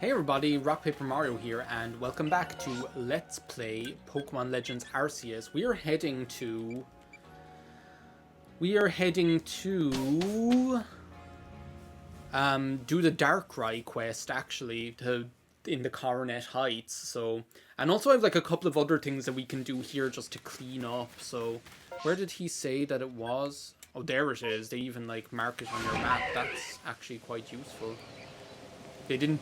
Hey everybody, RockPaperMario here, and welcome back to Let's Play Pokemon Legends Arceus. We are heading to do the Darkrai quest actually in the Coronet Heights. So, and also I have like a couple of other things that we can do here just to clean up. So, where did he say that it was? Oh, there it is. They even like mark it on your map. That's actually quite useful. They didn't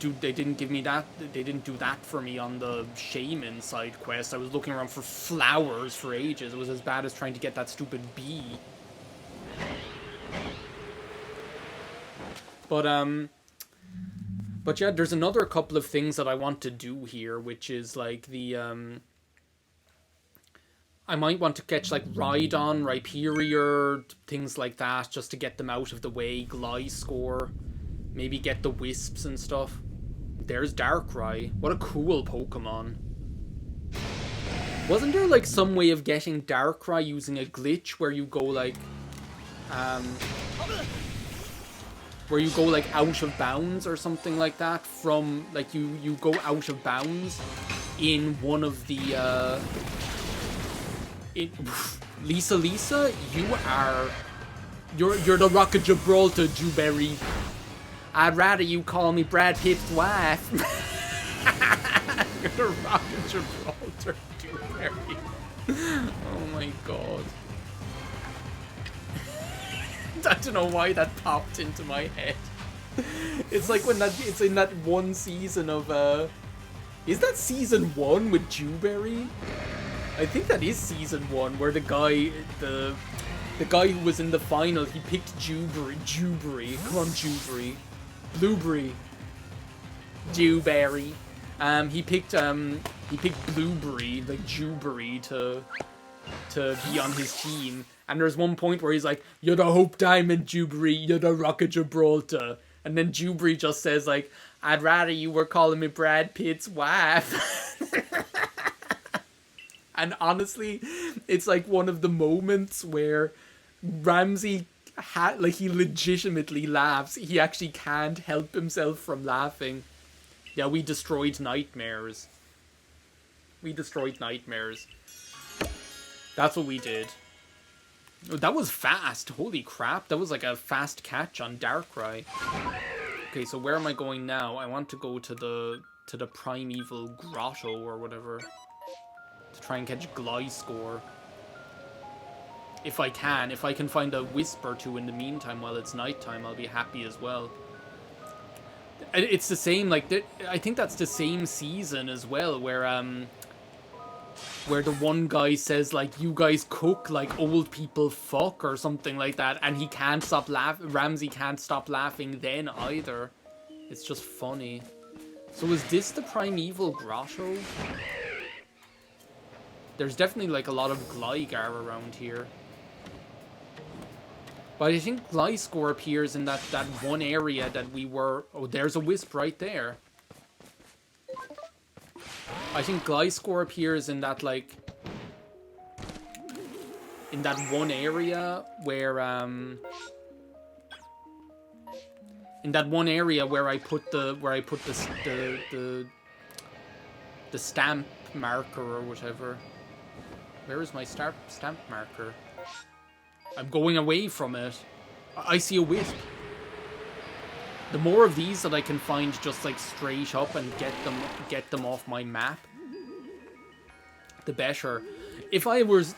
give me that. They didn't do that for me on the Shaman side quest. I was looking around for flowers for ages. It was as bad as trying to get that stupid bee. But yeah, there's another couple of things that I want to do here, which is like the I might want to catch like Rhydon, Rhyperior, things like that, just to get them out of the way. Gliscor. Maybe get the wisps and stuff. There's Darkrai. What a cool Pokemon. Wasn't there like some way of getting Darkrai using a glitch where you go like out of bounds or something like that? From like you go out of bounds in one of the Lisa, you're the Rock of Gibraltar, Dewberry. I'd rather you call me Brad Pitt's wife. You're the Rock of Gibraltar, Dewberry. Oh my god. I don't know why that popped into my head. It's like when it's in that one season of is that season 1 with Dewberry? I think that is season 1 where the guy who was in the final, he picked Dewberry. Come on, Dewberry. Blueberry. Dewberry. He picked Blueberry, like Dewberry, to be on his team. And there's one point where he's like, "You're the Hope Diamond, Dewberry. You're the Rock of Gibraltar." And then Dewberry just says like, "I'd rather you were calling me Brad Pitt's wife." And honestly, it's like one of the moments where Ramsey he legitimately laughs. He actually can't help himself from laughing. Yeah, we destroyed nightmares. That's what we did. Oh, that was fast. Holy crap. That was like a fast catch on Darkrai. Okay, so where am I going now? I want to go to the Primeval Grotto or whatever. To try and catch Gliscor. If I can find a wisp or two in the meantime while it's nighttime, I'll be happy as well. It's the same, like, I think that's the same season as well, where the one guy says, like, "You guys cook like old people fuck," or something like that, and he can't stop laughing. Ramsey can't stop laughing then either. It's just funny. So is this the Primeval Grotto? There's definitely, like, a lot of Gligar around here. But I think Gliscor appears in that one area that we were... Oh, there's a wisp right there. I think Gliscor appears in that, like... in that one area where, in that one area where I put the stamp marker or whatever. Where is my stamp marker? I'm going away from it. I see a wisp. The more of these that I can find just like straight up and get them off my map, the better. If I was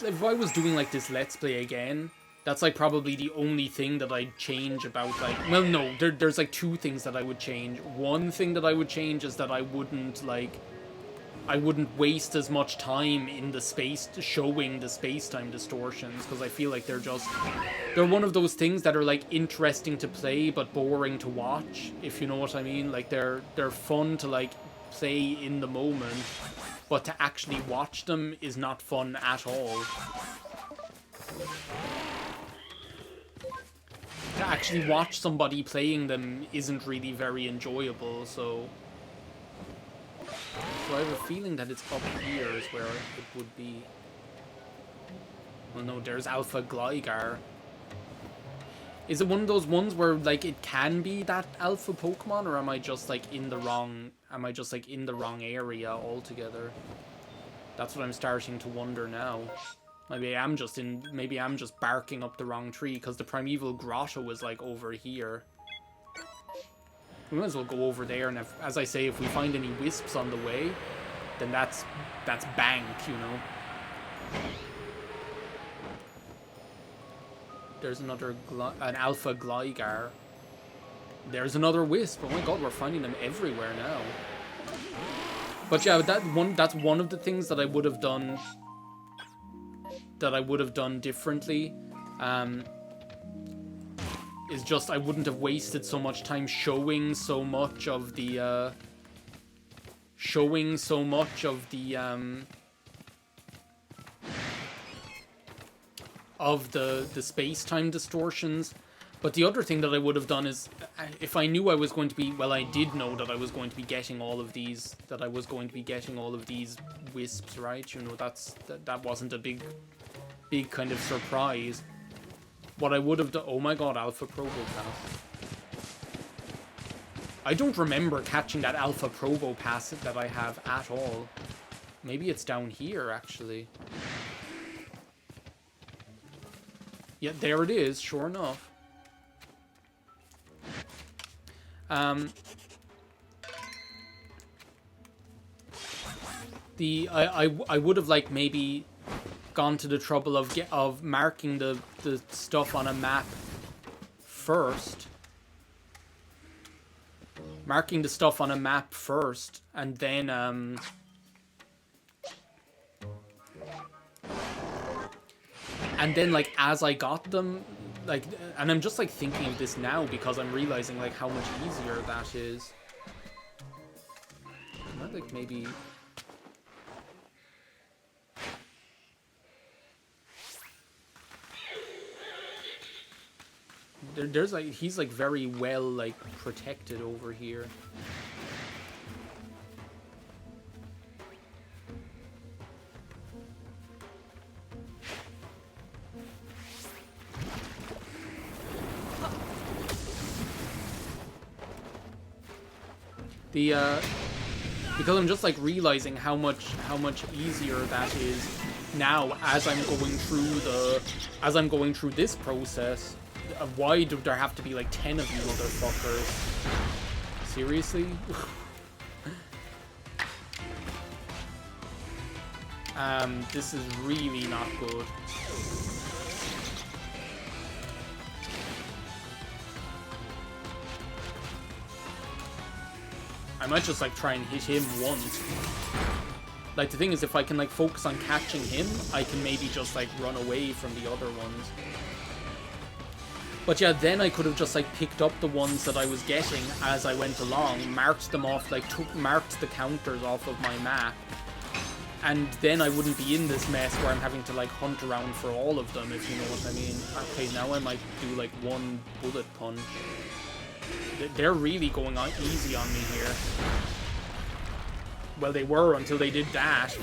doing like this Let's Play again, that's like probably the only thing that I'd change about like... Well, no, there's like two things that I would change. One thing that I would change is that I wouldn't waste as much time in the showing the space-time distortions, because I feel like they're one of those things that are like interesting to play but boring to watch, if you know what I mean. Like they're fun to like play in the moment, but to actually watch them is not fun at all. To actually watch somebody playing them isn't really very enjoyable, so I have a feeling that it's up here is where it would be. Well, no, there's Alpha Gligar. Is it one of those ones where, like, it can be that alpha Pokemon, or am I just, like, in the wrong am I just like in the wrong area altogether? That's what I'm starting to wonder now. Maybe I'm just barking up the wrong tree, because the primeval grotto is like over here. We might as well go over there, and as I say, if we find any wisps on the way, then that's bank, you know. There's an alpha gligar. There's another wisp. Oh my god, we're finding them everywhere now. But yeah, that's one of the things that I would have done differently. Is just I wouldn't have wasted so much time showing so much of the space-time distortions. But the other thing that I would have done is, if I knew I was going to be, well, I did know that I was going to be getting all of these, wisps, right? You know, that wasn't a big kind of surprise. What I would have done, oh my god, Alpha Probopass. I don't remember catching that Alpha Probopass that I have at all. Maybe it's down here, actually. Yeah, there it is, sure enough. I would have like maybe gone to the trouble of marking the stuff on a map first. Marking the stuff on a map first, and then like as I got them, like, and I'm just like thinking of this now because I'm realizing like how much easier that is. Can I like maybe? There's like, he's like very well like protected over here. Because I'm just like realizing how much easier that is now as I'm going through this process. Why do there have to be like 10 of you motherfuckers? Seriously? This is really not good. I might just like try and hit him once. Like the thing is, if I can like focus on catching him, I can maybe just like run away from the other ones. But yeah, then I could have just like picked up the ones that I was getting as I went along, marked them off, like marked the counters off of my map, and then I wouldn't be in this mess where I'm having to like hunt around for all of them, if you know what I mean. Okay, now I might do like one bullet punch. They're really going on easy on me here. Well, they were until they did that.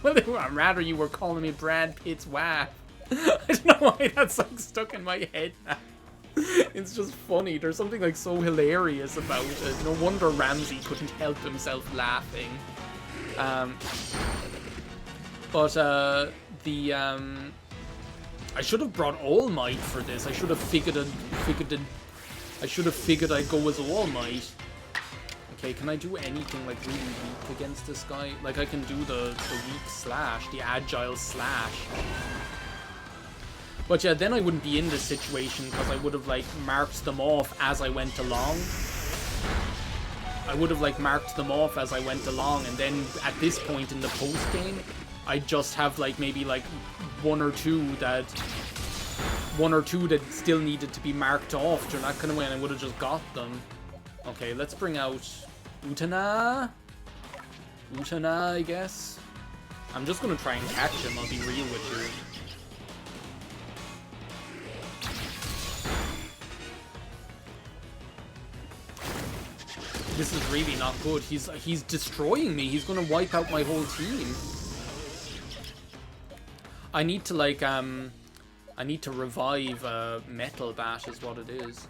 Well, they were. Rather, you were calling me Brad Pitt's wife. I don't know why that's like stuck in my head now. It's just funny. There's something like so hilarious about it. No wonder Ramsey couldn't help himself laughing. I should have brought All Might for this. I should have figured I'd go as All Might. Okay, can I do anything like really weak against this guy? Like I can do the weak slash, the agile slash. But yeah, then I wouldn't be in this situation because I would have like marked them off as I went along. And then at this point in the post game, I'd just have like maybe like one or two that still needed to be marked off during that kind of way, and I would have just got them. Okay, let's bring out Utana, I guess. I'm just gonna try and catch him, I'll be real with you. This is really not good. He's destroying me. He's gonna wipe out my whole team. I need to like I need to revive Metal Bat is what it is.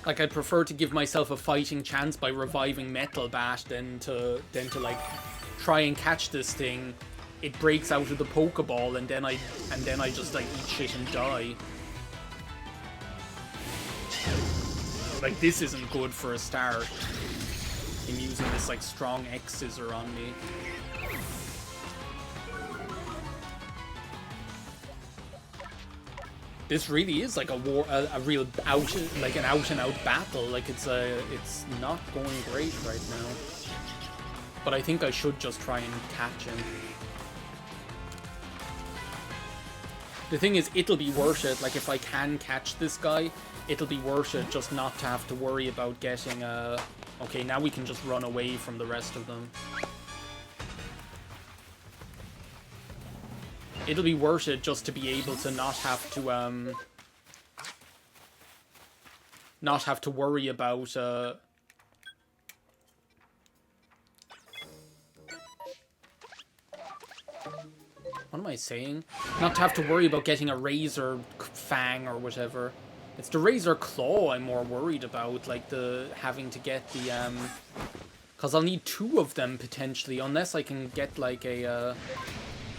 Like, I'd prefer to give myself a fighting chance by reviving Metal Bat than to like try and catch this thing. It breaks out of the Pokeball, and then I just like eat shit and die. Like, this isn't good for a start. Him using this like strong X scissor on me. This really is like a real an out and out battle. Like, it's not going great right now. But I think I should just try and catch him. The thing is, it'll be worth it. Like, if I can catch this guy, it'll be worth it just not to have to worry about getting okay, now we can just run away from the rest of them. It'll be worth it just to be able to not have to worry about what am I saying? Not to have to worry about getting a Razor Fang or whatever. It's the Razor Claw I'm more worried about, like the having to get the because I'll need 2 of them potentially, unless I can get like a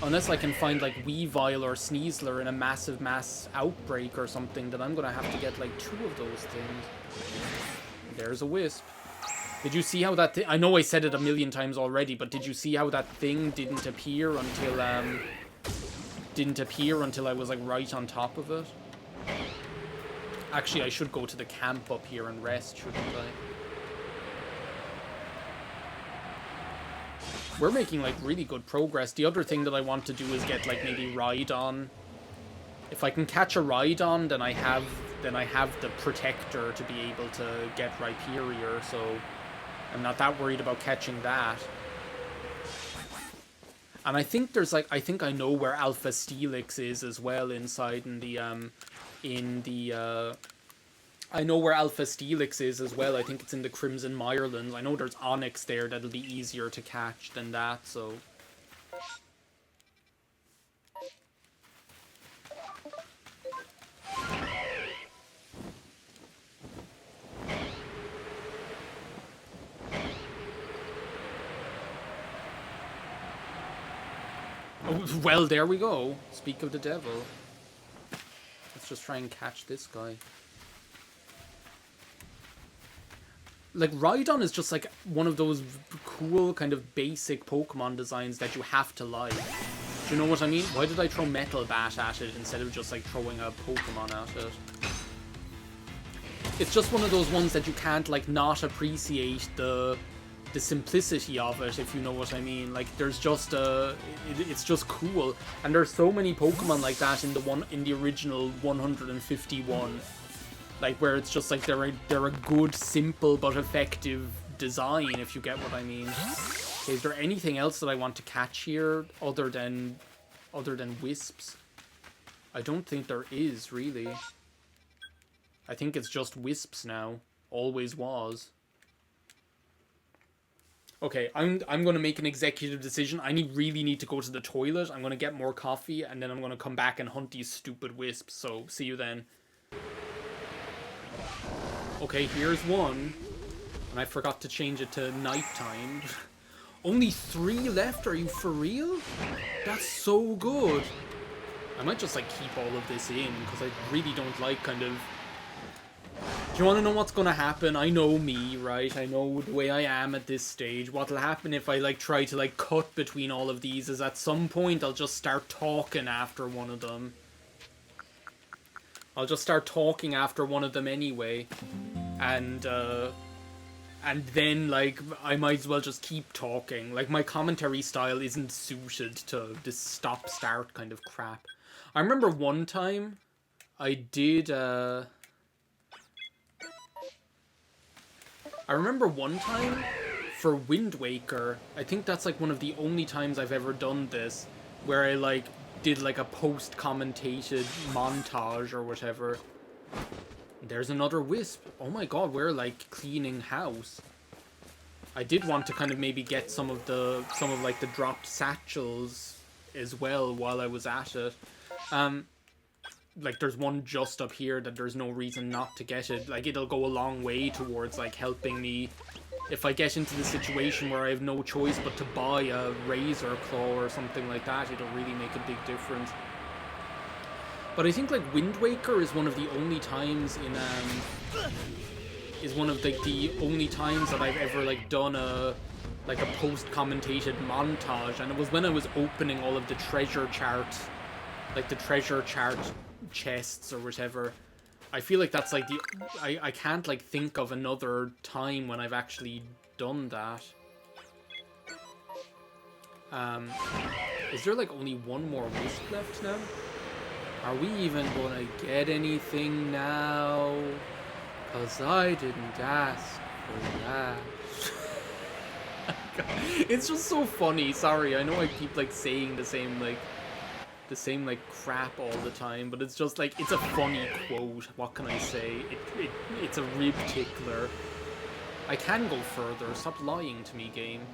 unless I can find like Weavile or Sneasler in a massive mass outbreak or something, then I'm gonna have to get like 2 of those things. There's a Wisp. Did you see how that I know I said it a million times already, but did you see how that thing didn't appear until I was like right on top of it? Actually, I should go to the camp up here and rest, shouldn't I? We're making like really good progress. The other thing that I want to do is get like maybe Rhydon. If I can catch a Rhydon, then I have the Protector to be able to get Rhyperior, so I'm not that worried about catching that. And I think there's like, I think I know where Alpha Steelix is as well inside I know where Alpha Steelix is as well. I think it's in the Crimson Mirelands. I know there's Onyx there that'll be easier to catch than that, so. Oh, well, there we go. Speak of the devil. Let's just try and catch this guy. Like, Rhydon is just, like, one of those cool, kind of basic Pokemon designs that you have to like. Do you know what I mean? Why did I throw Metal Bat at it instead of just, like, throwing a Pokemon at it? It's just one of those ones that you can't, like, not appreciate the simplicity of it, if you know what I mean. Like, there's just it's just cool, and there's so many Pokemon like that in the original 151, like, where it's just like they're a good, simple but effective design, if you get what I mean. Okay, is there anything else that I want to catch here other than Wisps? I don't think there is, really. I think it's just Wisps now. Always was. Okay, I'm going to make an executive decision. I really need to go to the toilet. I'm going to get more coffee, and then I'm going to come back and hunt these stupid Wisps. So, see you then. Okay, here's one. And I forgot to change it to nighttime. Only 3 left? Are you for real? That's so good. I might just, like, keep all of this in, because I really don't like kind of... Do you want to know what's going to happen? I know me, right? I know the way I am at this stage. What'll happen if I, like, try to, like, cut between all of these is at some point I'll just start talking after one of them. I'll just start talking after one of them anyway. And then, like, I might as well just keep talking. Like, my commentary style isn't suited to this stop-start kind of crap. I remember one time I did, I remember one time for Wind Waker, I think that's like one of the only times I've ever done this, where I like did like a post-commentated montage or whatever. There's another Wisp. Oh my god, we're like cleaning house. I did want to kind of maybe get some of like the dropped satchels as well while I was at it. like there's one just up here that there's no reason not to get it. Like, it'll go a long way towards like helping me if I get into the situation where I have no choice but to buy a razor claw or something like that. It'll really make a big difference. But I think like Wind Waker is one of the only times in is one of the only times that I've ever like done a post-commentated montage, and it was when I was opening all of the treasure charts, like the treasure chart chests or whatever. I feel like that's like the I can't like think of another time when I've actually done that. Is there like only one more wisp left now? Are we even gonna get anything now? 'Cause I didn't ask for that. It's just so funny. Sorry, I know I keep like saying the same crap all the time, but it's just like, it's a funny quote. What can I say? It's a rib tickler. I can go further. Stop lying to me, game.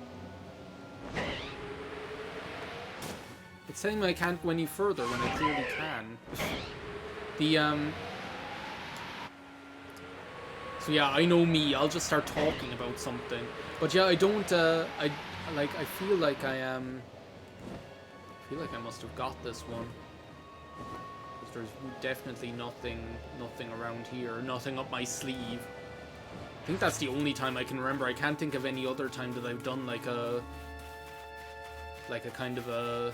It's saying I can't go any further when I clearly can. So yeah, I know me. I'll just start talking about something. But yeah, I don't. I feel like I must have got this one. Because there's definitely nothing around here. Nothing up my sleeve. I think that's the only time I can remember. I can't think of any other time that I've done like a kind of a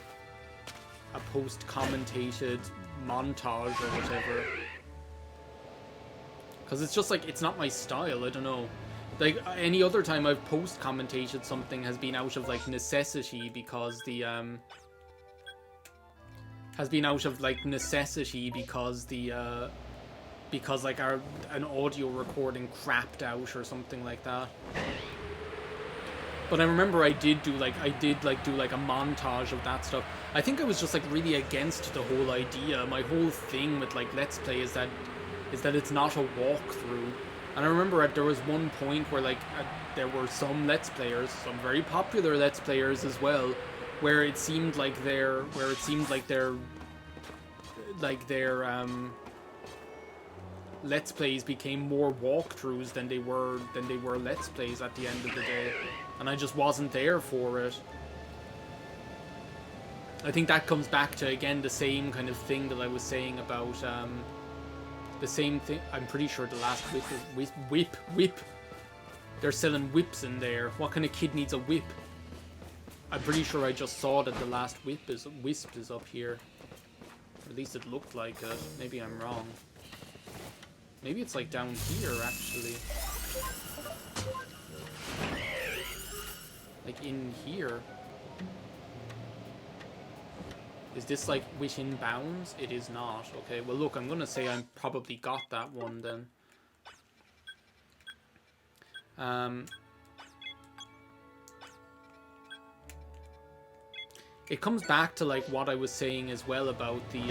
post-commentated montage or whatever. Because it's just like, it's not my style. I don't know. Like, any other time I've post-commentated something has been out of like necessity, because because like an audio recording crapped out or something like that. But I remember I did do like a montage of that stuff. I think I was just like really against the whole idea. My whole thing with like Let's Play is that it's not a walkthrough. And I remember there was one point where like there were some Let's Players, some very popular Let's Players as well, where it seemed like their Let's Plays became more walkthroughs than they were Let's Plays at the end of the day, and I just wasn't there for it. I think that comes back to, again, the same kind of thing that I was saying about the same thing. I'm pretty sure the last whip. They're selling whips in there. What kind of kid needs a whip? I'm pretty sure I just saw that the last wisp is up here. Or at least it looked like it. Maybe I'm wrong. Maybe it's like down here, actually. Like in here. Is this like within bounds? It is not. Okay, well look, I'm gonna say I probably got that one then. It comes back to like what I was saying as well about the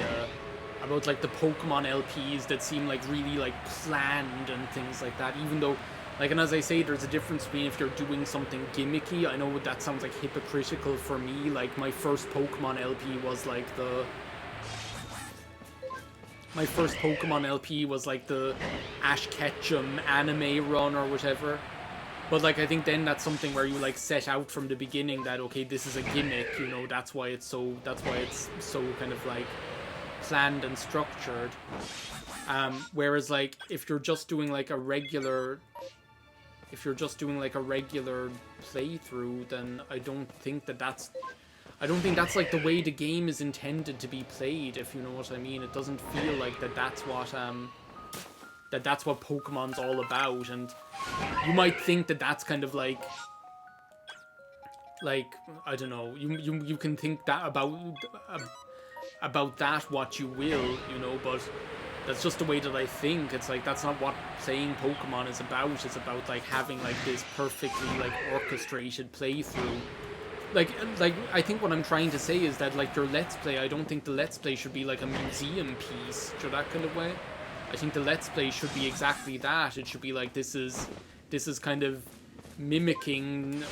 like the Pokemon LPs that seem like really like planned and things like that, even though, like, and as I say, there's a difference between if you're doing something gimmicky. I know that sounds like hypocritical for me. Like, my first Pokemon LP was like the Ash Ketchum anime run or whatever. But like, I think then that's something where you like set out from the beginning that, okay, this is a gimmick, you know, that's why it's so kind of like planned and structured. Whereas like if you're just doing like a regular playthrough, then I don't think that's like the way the game is intended to be played, if you know what I mean. It doesn't feel like that's what Pokemon's all about. And you might think that that's kind of like I don't know, you can think that about that what you will, you know, but that's just the way that I think. It's like, that's not what playing Pokemon is about. It's about like having like this perfectly like orchestrated playthrough. Like I think what I'm trying to say is that like your Let's Play, I don't think the Let's Play should be like a museum piece, or that kind of way. I think the Let's Play should be exactly that. It should be like, this is kind of mimicking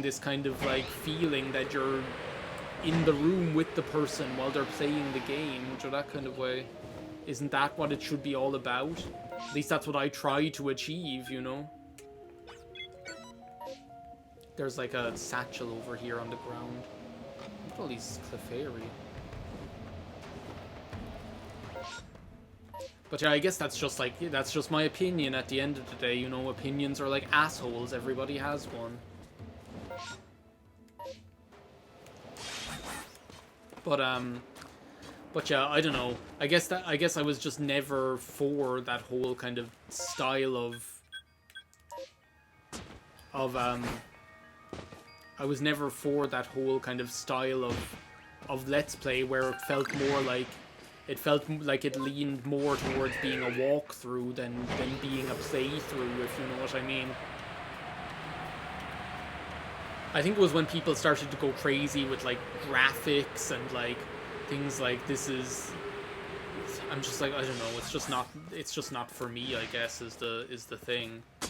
this kind of like feeling that you're in the room with the person while they're playing the game, or that kind of way. Isn't that what it should be all about? At least that's what I try to achieve, you know? There's like a satchel over here on the ground. Look at all these Clefairy. But yeah, I guess that's just like, that's just my opinion at the end of the day, you know? Opinions are like assholes, everybody has one. But yeah, I don't know. I guess I was just never for that whole kind of style of I was never for that whole kind of style of Let's Play where it felt more like it leaned more towards being a walkthrough than being a playthrough, if you know what I mean. I think it was when people started to go crazy with like graphics and like things like this is. I'm just like, I don't know. It's just not for me, I guess, is the thing. I'm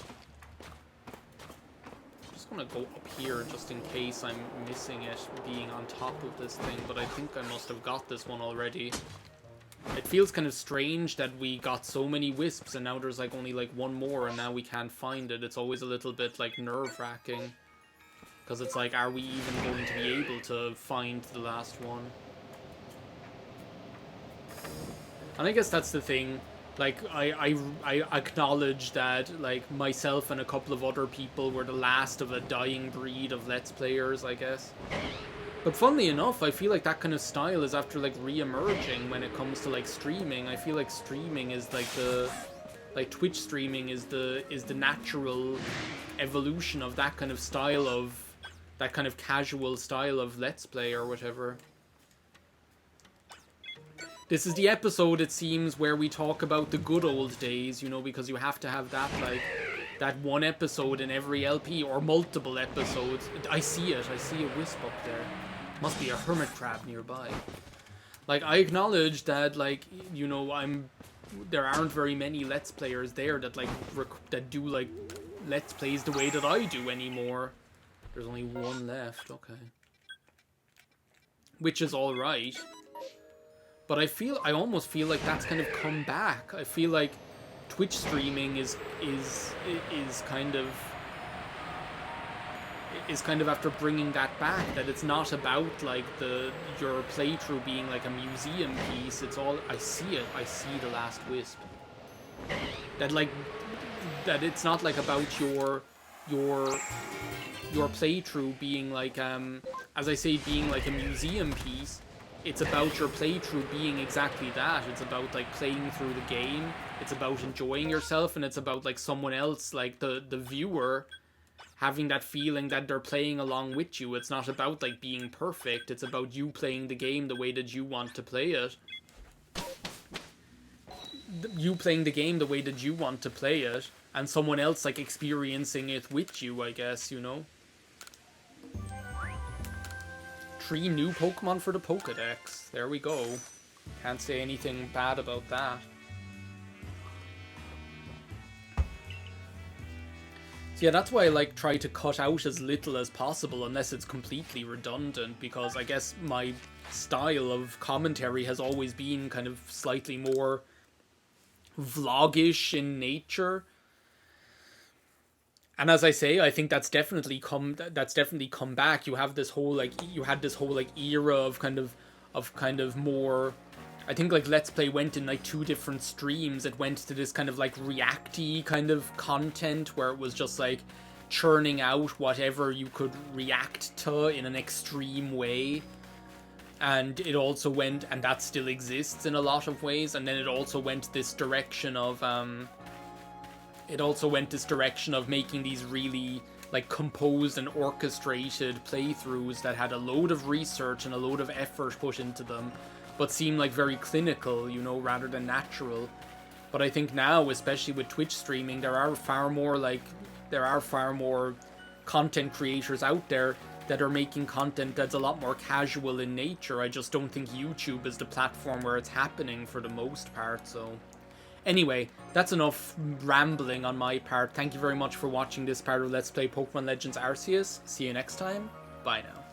just gonna go up here just in case I'm missing it being on top of this thing, but I think I must have got this one already. It feels kind of strange that we got so many wisps and now there's like only like one more and now we can't find it. It's always a little bit like nerve-wracking. Because it's like, are we even going to be able to find the last one? And I guess that's the thing. Like, I acknowledge that, like, myself and a couple of other people were the last of a dying breed of Let's Players, I guess. But funnily enough, I feel like that kind of style is after, like, re-emerging when it comes to, like, streaming. I feel like streaming is, like, like, Twitch streaming is the natural evolution of that kind of style of... that kind of casual style of Let's Play or whatever. This is the episode, it seems, where we talk about the good old days, you know, because you have to have that, like, that one episode in every LP, or multiple episodes. I see it. I see a wisp up there. Must be a hermit crab nearby. Like, I acknowledge that, like, you know, there aren't very many Let's Players there that, like, that do, like, Let's Plays the way that I do anymore. There's only one left, okay. Which is alright. But I almost feel like that's kind of come back. I feel like Twitch streaming is kind of after bringing that back, that it's not about like your playthrough being like a museum piece. It's all, I see it. I see the last wisp. That it's not like about your playthrough being like as I say, being like a museum piece. It's about your playthrough being exactly that. It's about like playing through the game. It's about enjoying yourself, and it's about like someone else, like the viewer, having that feeling that they're playing along with you. It's not about like being perfect. It's about you playing the game the way that you want to play it. You playing the game the way that you want to play it, and someone else like experiencing it with you, I guess, you know. 3 new Pokemon for the Pokedex. There we go. Can't say anything bad about that. So yeah, that's why I like try to cut out as little as possible unless it's completely redundant, because I guess my style of commentary has always been kind of slightly more vlogish in nature. And as I say, I think that's definitely come back. You have this whole like era of kind of more. I think like Let's Play went in like 2 different streams. It went to this kind of like reacty kind of content where it was just like churning out whatever you could react to in an extreme way. And it also went, and that still exists in a lot of ways. And then it also went this direction of making these really like composed and orchestrated playthroughs that had a load of research and a load of effort put into them, but seem like very clinical, you know, rather than natural. But I think now, especially with Twitch streaming, there are far more content creators out there that are making content that's a lot more casual in nature. I just don't think YouTube is the platform where it's happening for the most part, so... Anyway, that's enough rambling on my part. Thank you very much for watching this part of Let's Play Pokemon Legends Arceus. See you next time. Bye now.